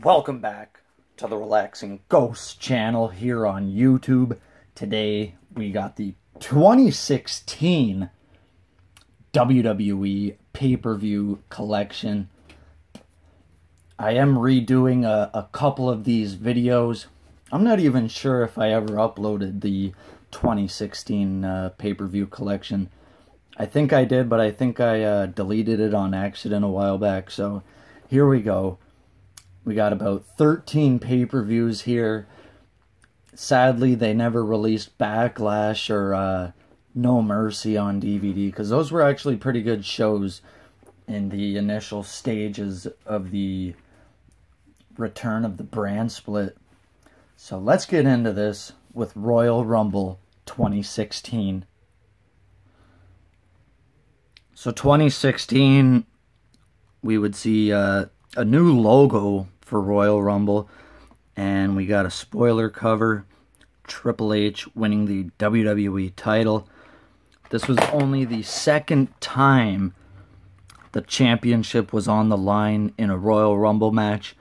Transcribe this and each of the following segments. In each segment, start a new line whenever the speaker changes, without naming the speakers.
Welcome back to the Relaxing Ghost channel here on YouTube. Today we got the 2016 WWE Pay-Per-View Collection. I am redoing a couple of these videos. I'm not even sure if I ever uploaded the 2016 Pay-Per-View Collection. I think I did, but I think I deleted it on accident a while back. So here we go. We got about 13 pay-per-views here. Sadly, they never released Backlash or No Mercy on DVD, because those were actually pretty good shows in the initial stages of the return of the brand split. So let's get into this with Royal Rumble 2016. So 2016, we would see a new logo for Royal Rumble, and we got a spoiler cover, Triple H winning the WWE title. This was only the second time the championship was on the line in a Royal Rumble match.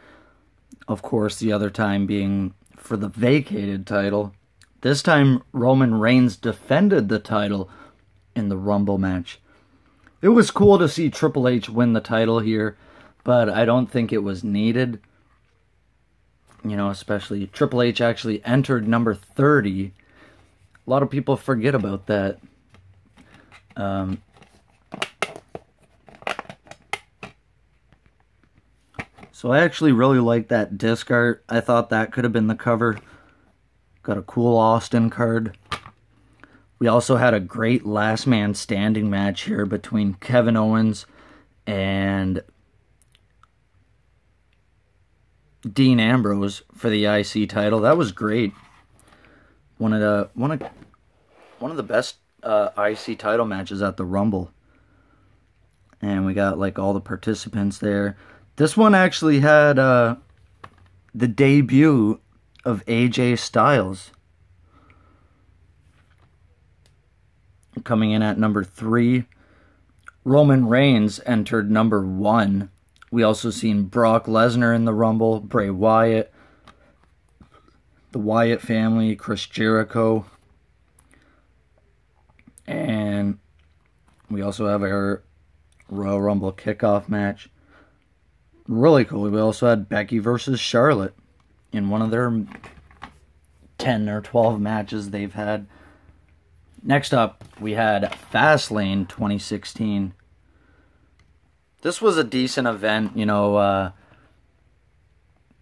Of course, the other time being for the vacated title. This time, Roman Reigns defended the title in the Rumble match. It was cool to see Triple H win the title here, but I don't think it was needed. You know, especially Triple H actually entered number 30. A lot of people forget about that. So I actually really like that disc art. I thought that could have been the cover. Got a cool Austin card. We also had a great last man standing match here between Kevin Owens and Dean Ambrose for the IC title. That was great. One of the best IC title matches at the Rumble. And we got like all the participants there. This one actually had the debut of AJ Styles. Coming in at number 3. Roman Reigns entered number 1. We also seen Brock Lesnar in the Rumble, Bray Wyatt, the Wyatt family, Chris Jericho. And we also have our Royal Rumble kickoff match. Really cool. We also had Becky versus Charlotte in one of their 10 or 12 matches they've had. Next up, we had Fastlane 2016. This was a decent event, you know. I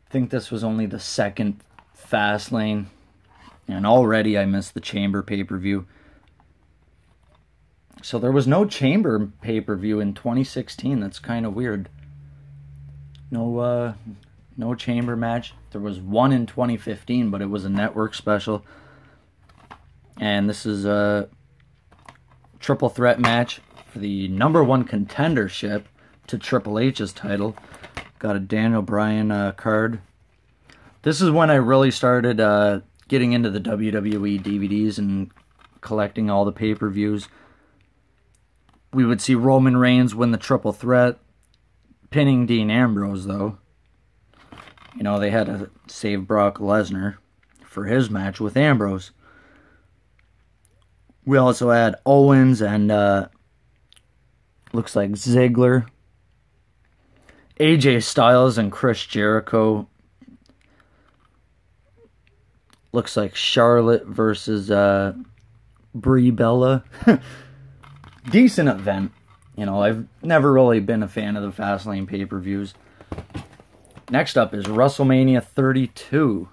think this was only the second Fastlane, and already I missed the Chamber pay-per-view. So there was no Chamber pay-per-view in 2016. That's kind of weird. No Chamber match. There was one in 2015, but it was a network special. And this is a triple threat match for the #1 contendership to Triple H's title. Got a Daniel Bryan card. This is when I really started getting into the WWE DVDs and collecting all the pay-per-views. We would see Roman Reigns win the triple threat, pinning Dean Ambrose, though. You know, they had to save Brock Lesnar for his match with Ambrose. We also had Owens and looks like Ziggler, AJ Styles and Chris Jericho. Looks like Charlotte versus Brie Bella. Decent event. You know, I've never really been a fan of the Fastlane pay-per-views. Next up is Wrestlemania 32.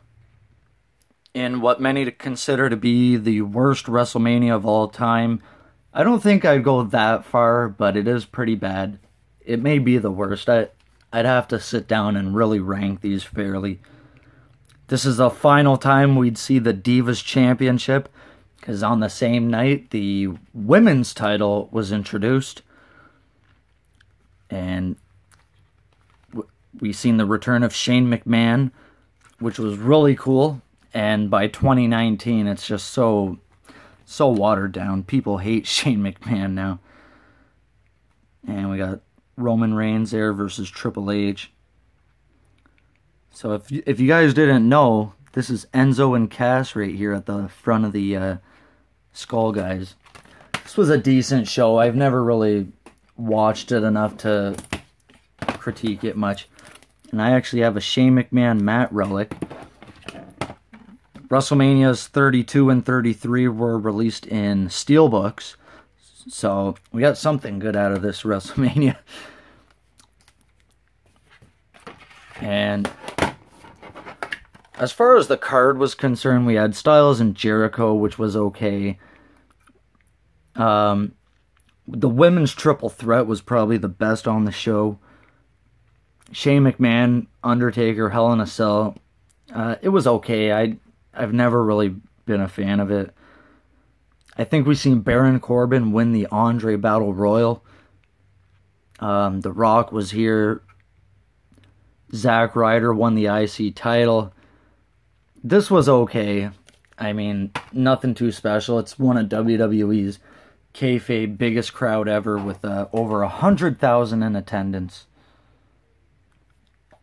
In what many consider to be the worst WrestleMania of all time. I don't think I'd go that far, but it is pretty bad. It may be the worst. I'd have to sit down and really rank these fairly. This is the final time we'd see the Divas Championship, because on the same night, the women's title was introduced. And we seen the return of Shane McMahon, which was really cool. And by 2019, it's just so watered down. People hate Shane McMahon now. And we got Roman Reigns there versus Triple H. So if you guys didn't know, this is Enzo and Cass right here at the front of the Skull guys. This was a decent show. I've never really watched it enough to critique it much. And I actually have a Shane McMahon Matt relic. WrestleManias 32 and 33 were released in steelbooks. So we got something good out of this WrestleMania. And as far as the card was concerned, we had Styles and Jericho, which was okay. The women's triple threat was probably the best on the show. Shane McMahon, Undertaker, Hell in a Cell. It was okay. I've never really been a fan of it. I think we've seen Baron Corbin win the Andre Battle Royal. The Rock was here. Zack Ryder won the IC title. This was okay. I mean, nothing too special. It's one of WWE's kayfabe biggest crowd ever with over 100,000 in attendance.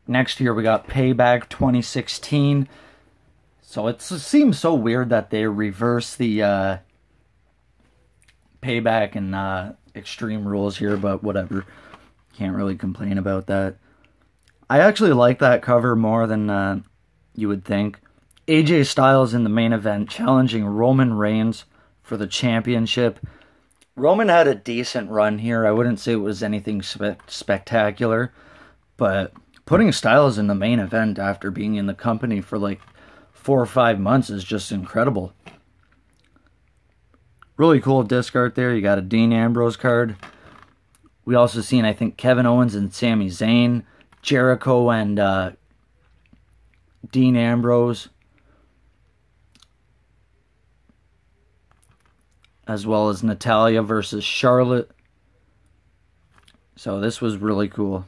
Next year we got Payback 2016. So it seems so weird that they reverse the Payback and Extreme Rules here, but whatever. Can't really complain about that. I actually like that cover more than you would think. AJ Styles in the main event challenging Roman Reigns for the championship. Roman had a decent run here. I wouldn't say it was anything spectacular, but putting Styles in the main event after being in the company for like 4 or 5 months is just incredible. Really cool disc art there. You got a Dean Ambrose card. We also seen, I think, Kevin Owens and Sami Zayn, Jericho and Dean Ambrose, as well as Natalya versus Charlotte. So this was really cool.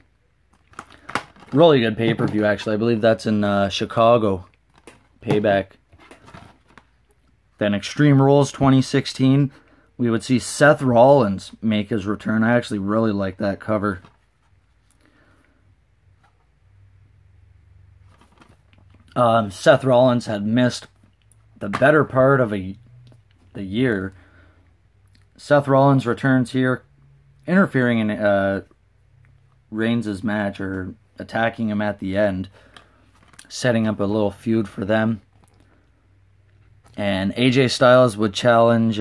Really good pay-per-view, actually. I believe that's in Chicago. Payback. Then Extreme Rules 2016. We would see Seth Rollins make his return. I actually really like that cover. Seth Rollins had missed the better part of the year. Seth Rollins returns here, interfering in Reigns' match, or attacking him at the end, setting up a little feud for them. And AJ Styles would challenge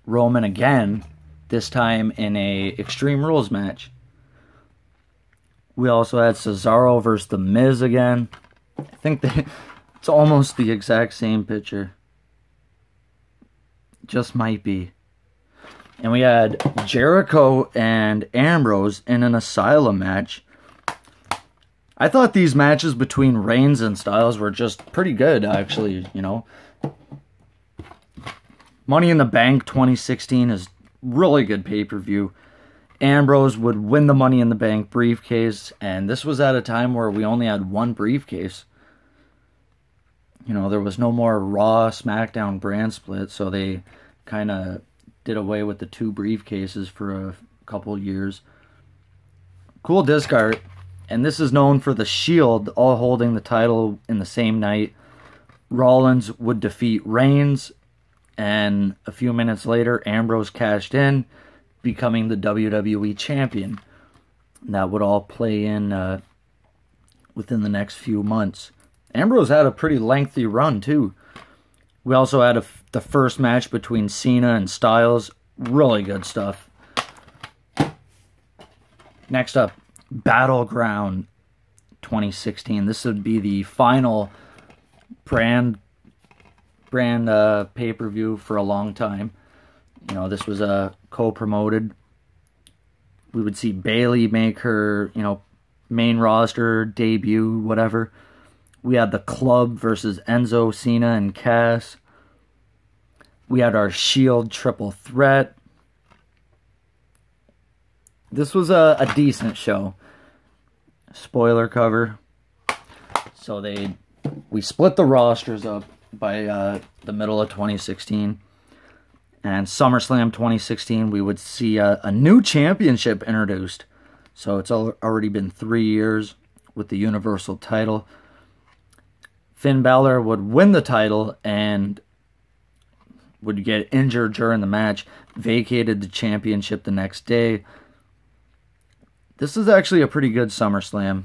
Roman again, this time in a Extreme Rules match. We also had Cesaro versus The Miz again. I think it's almost the exact same picture. Just might be. And we had Jericho and Ambrose in an Asylum match. I thought these matches between Reigns and Styles were just pretty good, actually, you know. Money in the Bank 2016 is really good pay-per-view. Ambrose would win the Money in the Bank briefcase, and this was at a time where we only had one briefcase. You know, there was no more Raw, SmackDown brand split, so they kind of did away with the 2 briefcases for a couple years. Cool disc art, and this is known for the Shield all holding the title in the same night. Rollins would defeat Reigns, and a few minutes later, Ambrose cashed in, becoming the WWE Champion. And that would all play in within the next few months. Ambrose had a pretty lengthy run, too. We also had the first match between Cena and Styles. Really good stuff. Next up, Battleground 2016. This would be the final brand pay-per-view for a long time. You know, this was co-promoted. We would see Bayley make her, you know, main roster debut, whatever. We had the Club versus Enzo, Cena, and Cass. We had our Shield triple threat. This was a decent show. Spoiler cover. So we split the rosters up by the middle of 2016. And SummerSlam 2016, we would see a new championship introduced. So it's already been 3 years. with the Universal title. Finn Balor would win the title and would get injured during the match, vacated the championship the next day. This is actually a pretty good SummerSlam.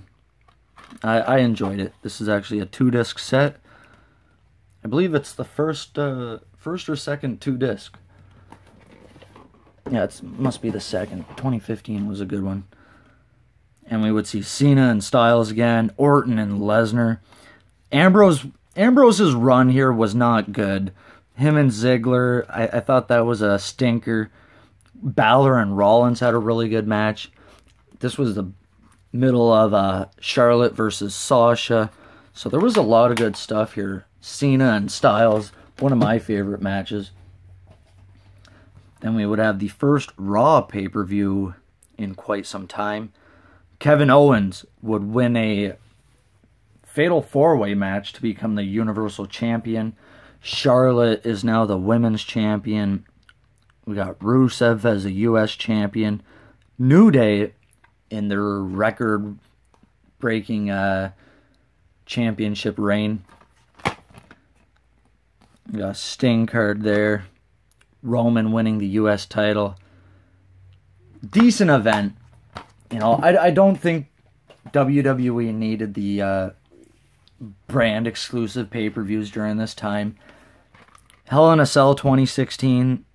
I enjoyed it. This is actually a 2-disc set. I believe it's the first or second 2-disc. Yeah, it must be the second. 2015 was a good one. And we would see Cena and Styles again, Orton and Lesnar. Ambrose's run here was not good. Him and Ziggler, I thought that was a stinker. Balor and Rollins had a really good match. This was the middle of Charlotte versus Sasha. So there was a lot of good stuff here. Cena and Styles, one of my favorite matches. Then we would have the first Raw pay-per-view in quite some time. Kevin Owens would win a Fatal 4-Way match to become the Universal Champion. Charlotte is now the Women's Champion. We got Rusev as a U.S. Champion. New Day in their record-breaking championship reign. We got a Sting card there. Roman winning the U.S. title. Decent event. You know, I don't think WWE needed the brand exclusive pay-per-views during this time. Hell in a Cell 2016,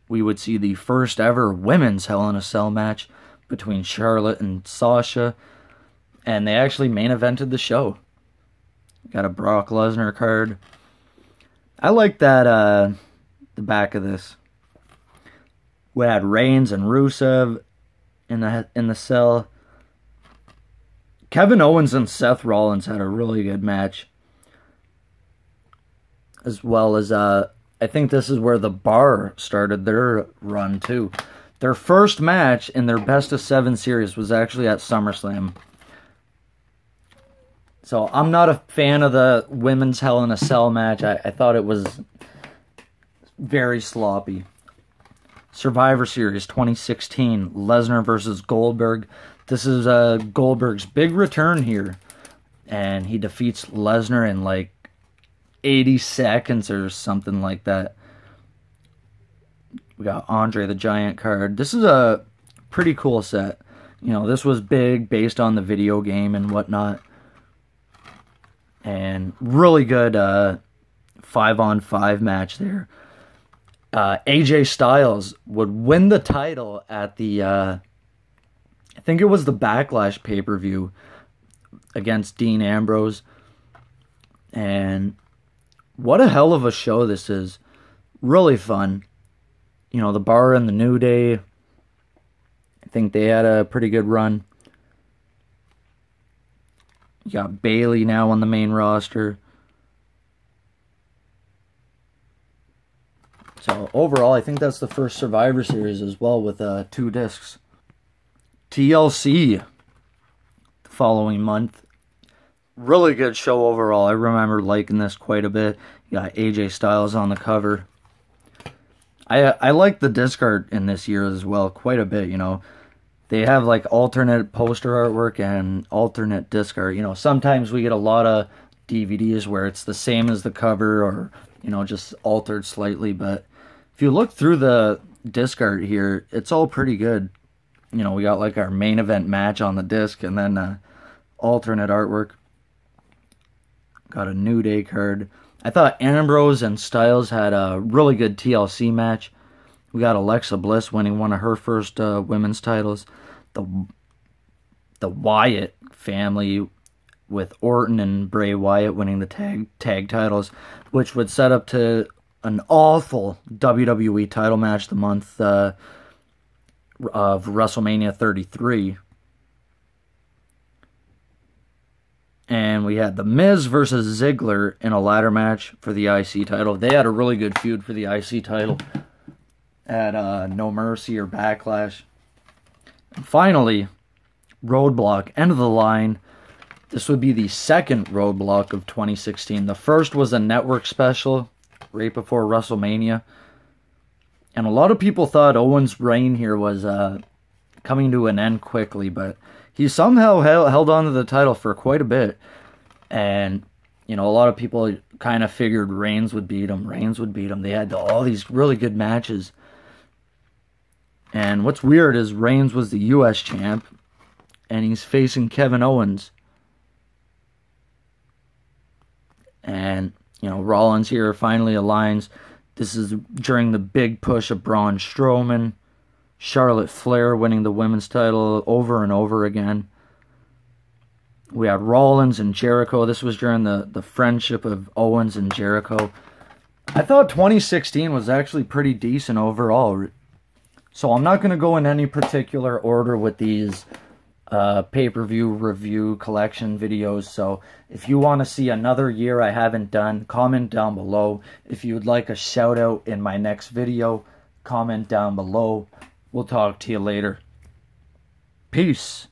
we would see the first ever women's Hell in a Cell match between Charlotte and Sasha, and they actually main evented the show. Got a Brock Lesnar card. I like that the back of this. We had Reigns and Rusev in the cell. Kevin Owens and Seth Rollins had a really good match. As well as, I think this is where the Bar started their run too. Their first match in their Best of 7 series was actually at SummerSlam. So I'm not a fan of the women's Hell in a Cell match. I thought it was very sloppy. Survivor Series 2016, Lesnar versus Goldberg. This is Goldberg's big return here. And he defeats Lesnar in like 80 seconds or something like that. We got Andre the Giant card. This is a pretty cool set. You know, this was big based on the video game and whatnot. And really good 5-on-5 match there. AJ Styles would win the title at the, I think it was the Backlash pay-per-view against Dean Ambrose. And what a hell of a show this is. Really fun. You know, the Bar and the New Day, I think they had a pretty good run. You got Bayley now on the main roster. So overall, I think that's the first Survivor Series as well with 2 discs. TLC the following month. Really good show overall. I remember liking this quite a bit. You got AJ Styles on the cover. I like the disc art in this year as well quite a bit, you know. They have like alternate poster artwork and alternate disc art. You know, sometimes we get a lot of DVDs where it's the same as the cover or, you know, just altered slightly. But if you look through the disc art here, it's all pretty good. You know, we got like our main event match on the disc and then alternate artwork. Got a New Day card. I thought Ambrose and Styles had a really good TLC match. We got Alexa Bliss winning one of her first women's titles. The Wyatt family with Orton and Bray Wyatt winning the tag titles, which would set up to an awful WWE title match the month of WrestleMania 33. And we had The Miz versus Ziggler in a ladder match for the IC title. They had a really good feud for the IC title at No Mercy or Backlash. And finally, Roadblock, end of the line. This would be the second Roadblock of 2016. The first was a network special right before WrestleMania. And a lot of people thought Owens' reign here was coming to an end quickly, but he somehow held on to the title for quite a bit. And, you know, a lot of people kind of figured Reigns would beat him. They had all these really good matches. And what's weird is Reigns was the U.S. champ, and he's facing Kevin Owens. And, you know, Rollins here finally aligns. This is during the big push of Braun Strowman. Charlotte Flair winning the women's title over and over again. We had Rollins and Jericho. This was during the friendship of Owens and Jericho. I thought 2016 was actually pretty decent overall. So I'm not going to go in any particular order with these pay-per-view review collection videos. So if you want to see another year I haven't done, comment down below. If you would like a shout out in my next video, comment down below. We'll talk to you later. Peace.